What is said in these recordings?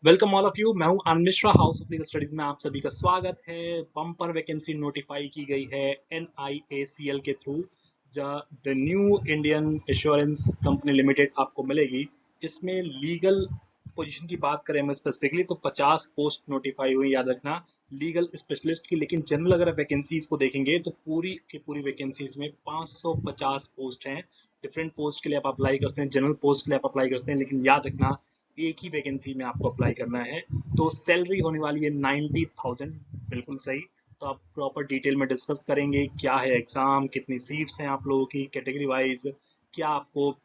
Welcome all of you. मैं हूं Anand Mishra, house of legal studies में आप सभी का स्वागत है। बम्पर वैकेंसी नोटिफाई की गई है NIACL के through. The new Indian assurance company limited आपको मिलेगी, जिसमें लीगल पोजीशन की बात करें हम स्पेसिफिकली तो 50 पोस्ट नोटिफाई हुई, याद रखना, लीगल स्पेशलिस्ट की। लेकिन जनरल अगर वैकेंसीज को देखेंगे तो पूरी की पूरी वैकेंसीज में 550 पोस्ट हैं। डिफरेंट पोस्ट के लिए आप अप्लाई कर सकते हैं, जनरल पोस्ट के लिए आप अप्लाई कर सकते हैं, लेकिन याद रखना एक ही वैकेंसी में आपको अप्लाई करना है। तो सैलरी होने वाली है 90,000। बिल्कुल सही। तो आप प्रॉपर डिटेल में डिस्कस करेंगे क्या है एग्जाम, कितनी सीट्स हैं आप लोगों की कैटेगरी वाइज, क्या आपको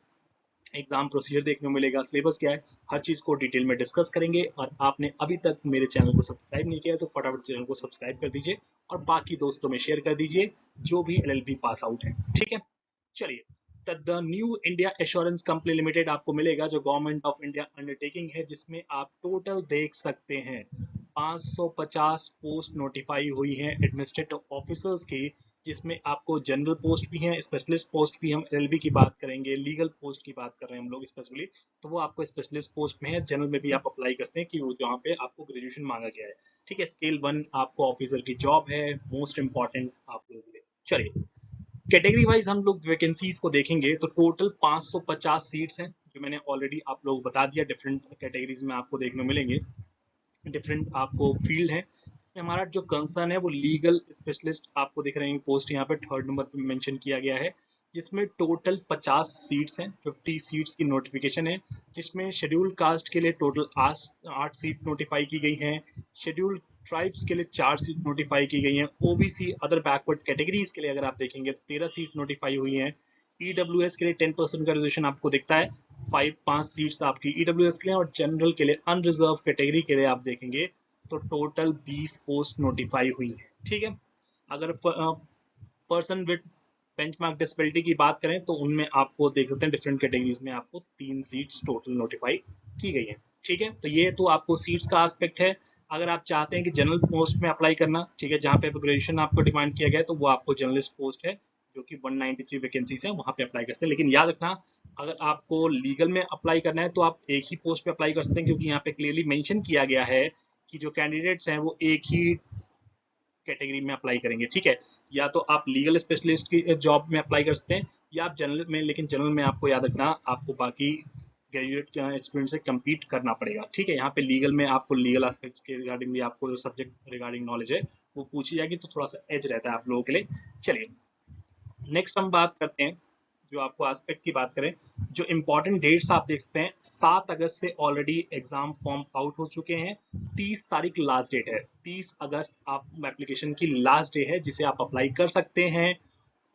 एग्जाम प्रोसीजर देखने को मिलेगा, सिलेबस क्या है, हर चीज़ को डिटेल में डिस्कस करेंगे। और आपने अभी तक मेरे चैनल को सब्सक्राइब नहीं किया तो फटाफट चैनल को सब्सक्राइब कर दीजिए और बाकी दोस्तों में शेयर कर दीजिए जो भी LLB पास आउट है। ठीक है, चलिए। The new India assurance company limited आपको मिलेगा, जो गवर्नमेंट ऑफ इंडिया अंडरटेकिंग है, जिसमें आप टोटल देख सकते हैं 550 पोस्ट नोटिफाई हुई हैं एडमिनिस्ट्रेटिव ऑफिसर्स की, जिसमें आपको जनरल पोस्ट भी हैं, स्पेशलिस्ट पोस्ट भी। हम LLB की बात करेंगे, लीगल पोस्ट की बात कर रहे हैं हम लोग स्पेशली, तो वो आपको स्पेशलिस्ट पोस्ट में है। जनरल में भी आप अप्लाई कर सकते हैं कि वो जहाँ पे आपको ग्रेजुएशन मांगा गया है। ठीक है, स्केल 1 आपको ऑफिसर की जॉब है, मोस्ट इंपॉर्टेंट आप लोगों के लिए। चलिए, कैटेगरी वाइज हम लोग वैकेंसीज को देखेंगे तो टोटल 550 सीट्स हैं, जो मैंने ऑलरेडी आप लोग बता दिया। डिफरेंट कैटेगरीज में आपको देखने मिलेंगे, डिफरेंट आपको फील्ड है। इसमें हमारा जो कंसर्न है वो लीगल स्पेशलिस्ट आपको दिख रहे हैं पोस्ट, यहाँ पे थर्ड नंबर पे मेंशन किया गया है, जिसमें टोटल 50 सीट्स हैं। 50 सीट्स की नोटिफिकेशन है, जिसमें शेड्यूल कास्ट के लिए टोटल 8 सीट नोटिफाई की गई हैं। शेड्यूल ट्राइब्स के लिए 4 सीट नोटिफाई की गई हैं। OBC अदर बैकवर्ड कैटेगरीज के लिए अगर आप देखेंगे तो 13 सीट नोटिफाई हुई हैं। EWS के लिए 10% का रिजर्वेशन आपको दिखता है, 5 सीट्स आपकी EWS के लिए। और जनरल के लिए अनरिजर्व कैटेगरी के लिए आप देखेंगे तो टोटल 20 पोस्ट नोटिफाई हुई है। ठीक है, अगर पर्सन विद बेंचमार्क डिसेबिलिटी की बात करें तो उनमें आपको देख सकते हैं डिफरेंट कैटेगरीज में आपको 3 सीट्स टोटल नोटिफाई की गई है। ठीक है, तो ये तो आपको सीट्स का एस्पेक्ट है। अगर आप चाहते हैं कि जनरल पोस्ट में अप्लाई करना, ठीक है, जहाँ पे ग्रेजुएशन आपको डिमांड किया गया है, तो वो आपको जर्नलिस्ट पोस्ट है, जो कि 193 वैकेंसीज है, वहाँ पे अप्लाई कर सकते हैं। लेकिन याद रखना, अगर आपको लीगल में अप्लाई करना है तो आप एक ही पोस्ट पे अप्लाई कर सकते हैं, क्योंकि यहाँ पे क्लियरली मेंशन किया गया है कि जो कैंडिडेट्स हैं वो एक ही कैटेगरी में अप्लाई करेंगे। ठीक है, या तो आप लीगल स्पेशलिस्ट की जॉब में अप्लाई कर सकते हैं, या आप जनरल में। लेकिन जनरल में आपको याद रखना, आपको बाकी ग्रेजुएट स्टूडेंट से कम्पीट करना पड़ेगा। ठीक है, यहाँ पे लीगल में आपको लीगल एस्पेक्ट्स के रिगार्डिंग भी आपको जो सब्जेक्ट रिगार्डिंग नॉलेज है वो पूछी जाएगी, तो थोड़ा सा एज रहता है आप लोगों के लिए। चलिए, नेक्स्ट हम बात करते हैं, जो आपको एस्पेक्ट की बात करें, जो इंपॉर्टेंट डेट्स आप देख सकते हैं। 7 अगस्त से ऑलरेडी एग्जाम फॉर्म आउट हो चुके हैं। 30 तारीख लास्ट डेट है, 30 अगस्त आप एप्लीकेशन की लास्ट डे है, जिसे आप अप्लाई कर सकते हैं।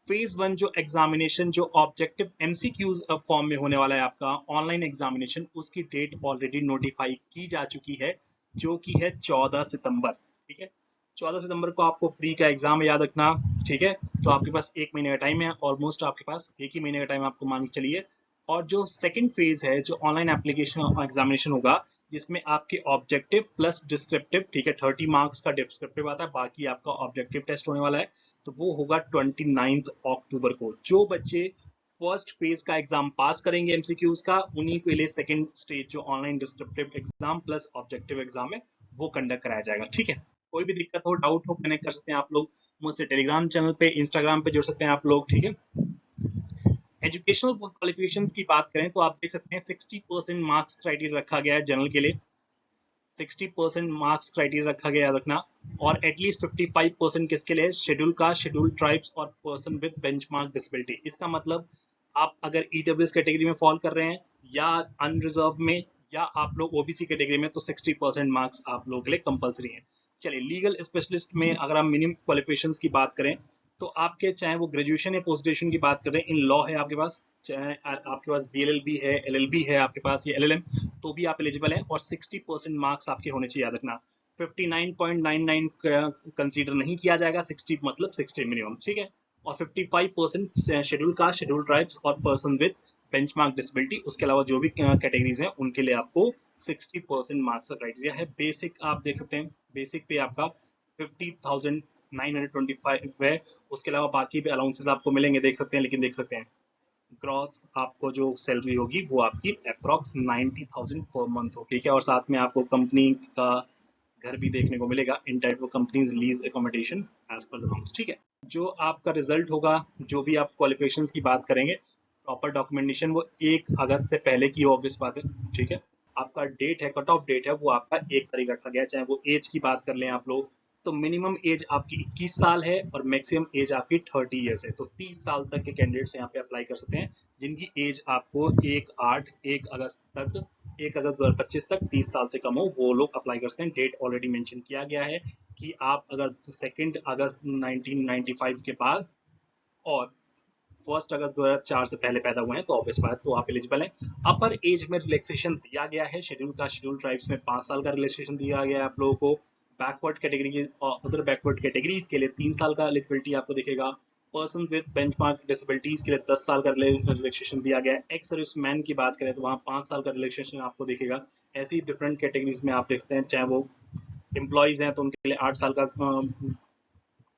फेज 1 जो एग्जामिनेशन, जो ऑब्जेक्टिव MCQs फॉर्म में होने वाला है आपका ऑनलाइन एग्जामिनेशन, उसकी डेट ऑलरेडी नोटिफाई की जा चुकी है, जो कि है 14 सितंबर। ठीक है, 14 सितंबर को आपको प्री का एग्जाम है, याद रखना। ठीक है, तो आपके पास 1 महीने का टाइम है, ऑलमोस्ट आपके पास 1 ही महीने का टाइम आपको मान के चलिए। और जो सेकंड फेज है, जो ऑनलाइन एप्लीकेशन एग्जामिनेशन होगा, जिसमें आपके ऑब्जेक्टिव प्लस डिस्क्रिप्टिव, ठीक है, 30 मार्क्स का डिस्क्रिप्टिव आता है, बाकी आपका ऑब्जेक्टिव टेस्ट होने वाला है। तो वो होगा 29 अक्टूबर को। जो बच्चे फर्स्ट फेज का एग्जाम पास करेंगे MCQs का, उन्हीं के लिए सेकंड स्टेज जो online descriptive exam plus objective exam है, वो कंडक्ट कराया जाएगा। ठीक है, कोई भी दिक्कत हो, डाउट हो, कनेक्ट कर सकते हैं आप लोग मुझसे टेलीग्राम चैनल पे, इंस्टाग्राम पे जुड़ सकते हैं आप लोग। ठीक है, एजुकेशनल क्वालिफिकेशंस की बात करें तो आप देख सकते हैं 60% मार्क्स क्राइटेरिया रखा गया है जनरल के लिए। 60% मार्क्स क्राइटेरिया रखा गया, रखना। और एटलीस्ट 55% किसके लिए? शेड्यूल कास्ट, शेड्यूल ट्राइब्स और पर्सन विद बेंचमार्क डिसेबिलिटी। इसका मतलब आप अगर EWS कैटेगरी में फॉल कर रहे हैं, या अनरिजर्व में, या आप लोग OBC कैटेगरी में, तो 60% मार्क्स आप लोगों के लिए कंपलसरी हैं। चलिए, लीगल स्पेशलिस्ट में अगर हम मिनिमम क्वालिफिकेशंस की बात करें तो आपके, चाहे वो ग्रेजुएशन या पोस्ट ग्रेजुएशन की बात करें, इन लॉ है आपके पास, चाहे आपके पास BLLB है, LLB है आपके पास, या LLM, तो भी आप एलिजिबल हैं। और 60% मार्क्स आपके होने चाहिए, याद रखना। 59.99 कंसीडर नहीं किया जाएगा, 60 मतलब 60 मिनिमम। ठीक है, और 55% शेड्यूल कास्ट, शेड्यूल ट्राइब्स और पर्सन विद बेंचमार्क डिसेबिलिटी, उसके अलावा जो भी कैटेगरीज हैं उनके लिए आपको 60% मार्क्स का क्राइटेरिया है। बेसिक आप देख सकते हैं, बेसिक पे आपका 50,925 है। उसके अलावा बाकी भी अलाउंसेस आपको मिलेंगे, देख सकते हैं, लेकिन देख सकते हैं ग्रॉस आपको जो सैलरी होगी वो आपकी अप्रॉक्स 90,000 पर मंथ होगी, ठीक है। और साथ में आपको कंपनी का घर भी देखने को मिलेगा इन type of companies lease accommodation as per the norms, ठीक है। जो आपका रिजल्ट होगा, जो भी आप क्वालिफिकेशंस की बात करेंगे, प्रॉपर डॉक्यूमेंटेशन वो 1 अगस्त से पहले की ऑब्वियस बात है, ठीक है। आपका डेट है, कट ऑफ डेट है वो आपका 1 तारीख रखा गया है। चाहे वो एज की बात कर लें आप लोग, तो मिनिमम एज आपकी 21 साल है और मैक्सिमम एज आपकी 30 ईयर्स है। तो 30 साल तक के कैंडिडेट्स यहाँ पे अप्लाई कर सकते हैं, जिनकी एज आपको 1 अगस्त तक, 1 अगस्त 2025 तक 30 साल से कम हो, वो लोग अप्लाई कर सकते हैं। डेट ऑलरेडी मेंशन किया गया है कि आप अगर 2 अगस्त 1995 के बाद और 1 अगस्त 2004 से पहले पैदा हुए हैं तो ऑब्वियस बात, तो आप एलिजिबल हैं। अपर एज में रिलैक्सेशन दिया गया है, शेड्यूल ट्राइब्स में 5 साल का रिलैक्सेशन दिया गया है आप लोगों को। बैकवर्ड कैटेगरी की और अदर बैकवर्ड कैटेगरीज के लिए 3 साल का एलिजिबिलिटी आपको दिखेगा। पर्सन विद बेंचमार्क डिसेबिलिटीज के लिए 10 साल का रिलैक्सेशन दिया गया है। एक्स सर्विसमैन की बात करें तो वहाँ 5 साल का रिलैक्सेशन आपको दिखेगा। ऐसी डिफरेंट कैटेगरीज में आप देखते हैं, चाहे वो एम्प्लॉयज हैं तो उनके लिए 8 साल का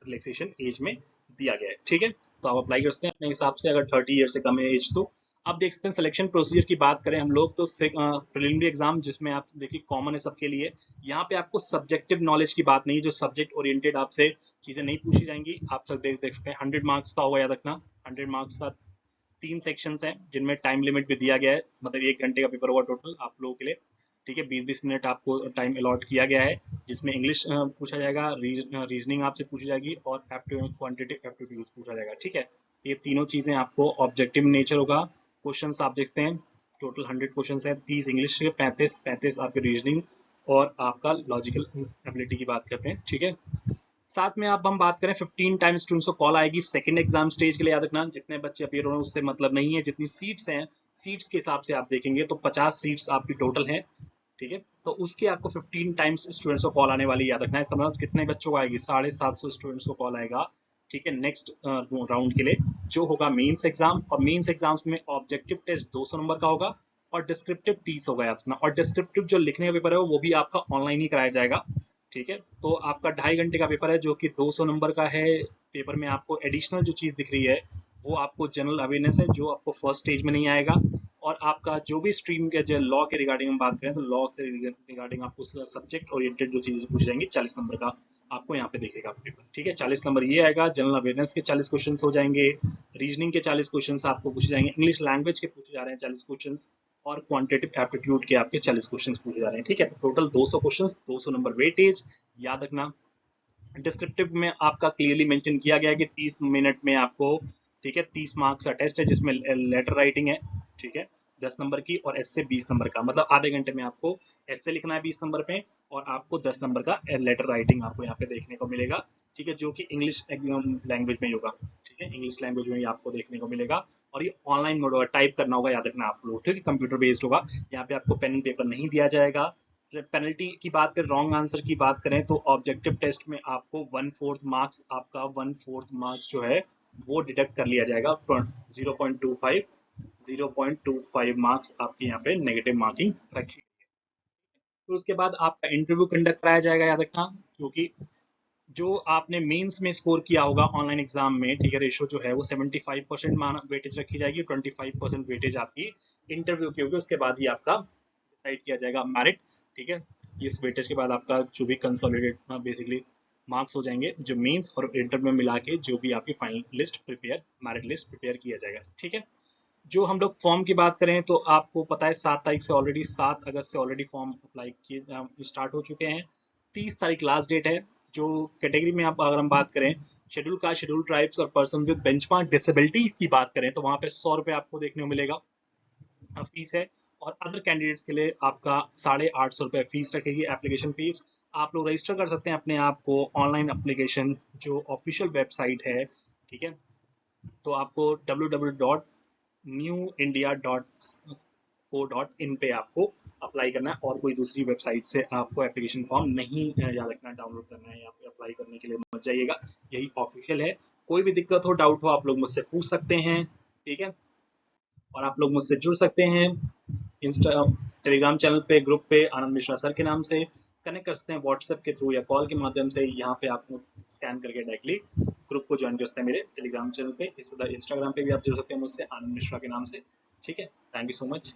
रिलैक्सेशन एज में दिया गया है, ठीक है। तो आप अप्लाई कर सकते हैं अपने हिसाब से, अगर 30 ईयर से कम है एज तो। आप देख सकते हैं सिलेक्शन प्रोसीजर की बात करें हम लोग तो प्रिलिमिनरी एग्जाम, जिसमें आप देखिए कॉमन है सबके लिए। यहाँ पे आपको सब्जेक्टिव नॉलेज की बात नहीं, जो सब्जेक्ट ओरिएंटेड आपसे चीजें नहीं पूछी जाएंगी। आप सब देख सकते हैं 100 मार्क्स का होगा, याद रखना 100 मार्क्स का 3 सेक्शंस हैं, जिनमें टाइम लिमिट भी दिया गया है, मतलब 1 घंटे का पेपर होगा टोटल आप लोगों के लिए, ठीक है। 20-20 मिनट आपको टाइम अलॉट किया गया है, जिसमें इंग्लिश पूछा जाएगा, रीजनिंग आपसे पूछी जाएगी और क्वांटिटेटिव एप्टीट्यूड पूछा जाएगा, ठीक है। ये तीनों चीजें आपको ऑब्जेक्टिव नेचर होगा। क्वेश्चन आप देखते हैं टोटल 100 क्वेश्चन है, 30 इंग्लिश के, 35 आपके रीजनिंग और आपका लॉजिकल एबिलिटी की बात करते हैं, ठीक है। साथ में आप हम बात करें 15 टाइम्स स्टूडेंट्स को कॉल आएगी सेकंड एग्जाम स्टेज के लिए, याद रखना जितने बच्चे अपियर हो रहे हैं उससे मतलब नहीं है, जितनी सीट्स हैं सीट्स के हिसाब से आप देखेंगे तो 50 सीट्स आपकी टोटल हैं, ठीक है। तो उसके आपको 15 टाइम्स स्टूडेंट्स को कॉल आने वाली, याद रखना है। इसका मतलब कितने बच्चों को आएगी, 750 स्टूडेंट्स को कॉल आएगा, ठीक है, नेक्स्ट राउंड के लिए, जो होगा मेंस एग्जाम। और मेंस एग्जाम्स में ऑब्जेक्टिव टेस्ट 200 नंबर का होगा और डिस्क्रिप्टिव 30 होगा, याद रखना। और डिस्क्रिप्टिव जो लिखने का पेपर है वो भी आपका ऑनलाइन ही कराया जाएगा, ठीक है। तो आपका 2.5 घंटे का पेपर है जो कि 200 नंबर का है। पेपर में आपको एडिशनल जो चीज़ दिख रही है वो आपको जनरल अवेयरनेस है, जो आपको फर्स्ट स्टेज में नहीं आएगा। और आपका जो भी स्ट्रीम के जो लॉ के रिगार्डिंग हम बात करें तो लॉ से रिगार्डिंग आपको सब्जेक्ट ओरिएंटेड जो चीज़ें पूछी जाएंगी 40 नंबर का आपको यहाँ पे दिखेगा पेपर, ठीक है। 40 नंबर ये आएगा, जनरल अवेयरनेस के 40 क्वेश्चन हो जाएंगे, रीजनिंग के 40 क्वेश्चन आपको पूछे जाएंगे, इंग्लिश लैंग्वेज के पूछे जा रहे हैं 40 क्वेश्चन और क्वांटिटेटिव एप्टीट्यूड के आपके 40 क्वेश्चन पूछे जा रहे हैं, ठीक है। तो टोटल 200 क्वेश्चन, 200 नंबर वेटेज, याद रखना। डिस्क्रिप्टिव में आपका क्लियरली मेंशन किया गया है कि 30 मिनट में आपको, ठीक है, 30 मार्क्स का टेस्ट है जिसमें लेटर राइटिंग है, ठीक है, 10 नंबर की, और ऐसे 20 नंबर का, मतलब आधे घंटे में आपको ऐसे लिखना है 20 नंबर पे, और आपको 10 नंबर का लेटर राइटिंग आपको यहाँ पे देखने को मिलेगा, ठीक है, जो कि इंग्लिश लैंग्वेज में होगा, ठीक है, इंग्लिश लैंग्वेज में ही आपको देखने को मिलेगा। और ये ऑनलाइन मोड होगा, टाइप करना होगा, याद रखना आप लोग, ठीक है, कंप्यूटर बेस्ड होगा। यहाँ पे आपको पेन एंड पेपर नहीं दिया जाएगा। पेनल्टी की बात करें, रॉन्ग आंसर की बात करें तो ऑब्जेक्टिव टेस्ट में आपको 1/4 मार्क्स, आपका 1/4 मार्क्स जो है वो डिडक्ट कर लिया जाएगा। 0.25 मार्क्स आपके यहाँ पे नेगेटिव मार्किंग रखी। फिर उसके बाद आपका इंटरव्यू कंडक्ट कराया जाएगा, याद रखना, क्योंकि जो आपने मेंस में स्कोर किया होगा ऑनलाइन एग्जाम में, ठीक है, रेशो जो है वो 75% वेटेज रखी जाएगी, 25% वेटेज आपकी इंटरव्यू की होगी। उसके बाद ही आपका डिसाइड किया जाएगा मेरिट, ठीक है। इस वेटेज के बाद आपका जो भी कंसोलिडेट बेसिकली मार्क्स हो जाएंगे, जो मेंस और इंटरव्यू में मिला के जो भी आपकी final list prepare, merit list prepare किया जाएगा, ठीक है। जो हम लोग फॉर्म की बात करें तो आपको पता है 7 तारीख से ऑलरेडी, 7 अगस्त से ऑलरेडी फॉर्म अप्लाई किए स्टार्ट हो चुके हैं। 30 तारीख लास्ट डेट है। जो कैटेगरी में आप अगर हम बात करें, शेड्यूल कास्ट, शेड्यूल ट्राइब्स और पर्सन विद बेंचमार्क डिसेबिलिटीज की बात करें तो वहाँ पे 100 रुपये आपको देखने को मिलेगा फीस है। और अदर कैंडिडेट्स के लिए आपका 850 रुपये फीस रखेगी, एप्लीकेशन फीस। आप लोग रजिस्टर कर सकते हैं अपने आप को ऑनलाइन एप्लीकेशन, जो ऑफिशियल वेबसाइट है, ठीक है। तो आपको www.newindia.co.in पे आपको अप्लाई करना है, और कोई दूसरी वेबसाइट से आपको एप्लीकेशन फॉर्म नहीं याद रखना डाउनलोड करना है, यहाँ पे अप्लाई करने के लिए मत जाइएगा, यही ऑफिशियल है। कोई भी दिक्कत हो, डाउट हो, आप लोग मुझसे पूछ सकते हैं, ठीक है। और आप लोग मुझसे जुड़ सकते हैं इंस्टा टेलीग्राम चैनल पे, ग्रुप पे आनंद मिश्रा सर के नाम से कनेक्ट कर सकते हैं, व्हाट्सएप के थ्रू या कॉल के माध्यम से, यहाँ पे आपको स्कैन करके डायरेक्टली ग्रुप को ज्वाइन कर सकते हैं मेरे टेलीग्राम चैनल पे, इस इंस्टाग्राम पे भी आप जुड़ सकते हैं मुझसे आनंद मिश्रा के नाम से। ठीक है, थैंक यू सो मच।